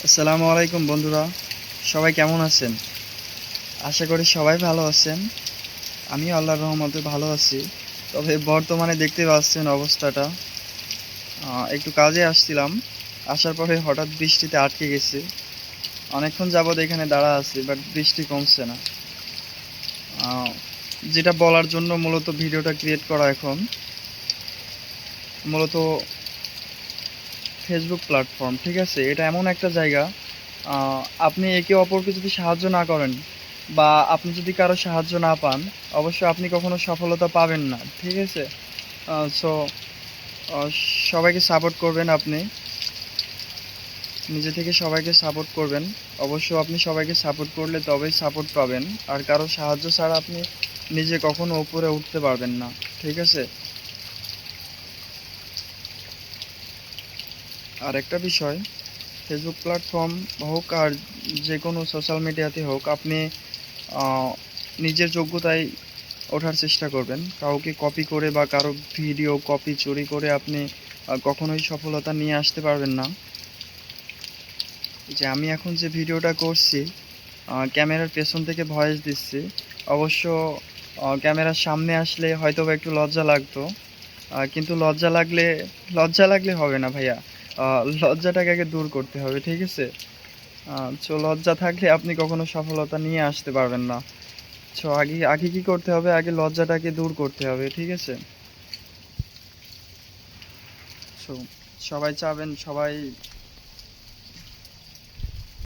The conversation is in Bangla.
আসসালামু আলাইকুম বন্ধুরা, সবাই কেমন আছেন? আশা করি সবাই ভালো আছেন। আমিও আল্লাহর রহমতে ভালো আছি। তবে বর্তমানে দেখতে পাচ্ছেন অবস্থাটা, একটু কাজে আসছিলাম। আসার পরে হঠাৎ বৃষ্টিতে আটকে গেছি। অনেকক্ষণ যাবৎ এখানে দাঁড়া আছি, বাট বৃষ্টি কমছে না। যেটা বলার জন্য মূলত ভিডিওটা ক্রিয়েট করা এখন, মূলত ফেসবুক প্ল্যাটফর্ম, ঠিক আছে? এটা এমন একটা জায়গা, আপনি একে অপরকে যদি সাহায্য না করেন বা আপনি যদি কারো সাহায্য না পান, অবশ্যই আপনি কখনো সফলতা পাবেন না, ঠিক আছে? সো সবাইকে সাপোর্ট করবেন, আপনি নিজে থেকে সবাইকে সাপোর্ট করবেন। অবশ্য আপনি সবাইকে সাপোর্ট করলে তবেই সাপোর্ট পাবেন। আর কারো সাহায্য ছাড়া আপনি নিজে কখনো উপরে উঠতে পারবেন না, ঠিক আছে? আর একটা বিষয়, ফেসবুক প্ল্যাটফর্ম হোক আর যে কোনো সোশ্যাল মিডিয়াতে হোক, আপনি নিজের যোগ্যতায় ওঠার চেষ্টা করবেন। কাউকে কপি করে বা কারো ভিডিও কপি চুরি করে আপনি কখনোই সফলতা নিয়ে আসতে পারবেন না। যে আমি এখন যে ভিডিওটা করছি, ক্যামেরার পেছন থেকে ভয়েস দিচ্ছি। অবশ্য ক্যামেরার সামনে আসলে হয়তোবা একটু লজ্জা লাগতো। কিন্তু লজ্জা লাগলে হবে না ভাইয়া। লজ্জাটাকে আগে দূর করতে হবে, ঠিক আছে? সো লজ্জা থাকলে আপনি কখনো সফলতা নিয়ে আসতে পারবেন না। সো আগে আগে কি করতে হবে? আগে লজ্জাটাকে দূর করতে হবে, ঠিক আছে? সো সবাই চাবেন, সবাই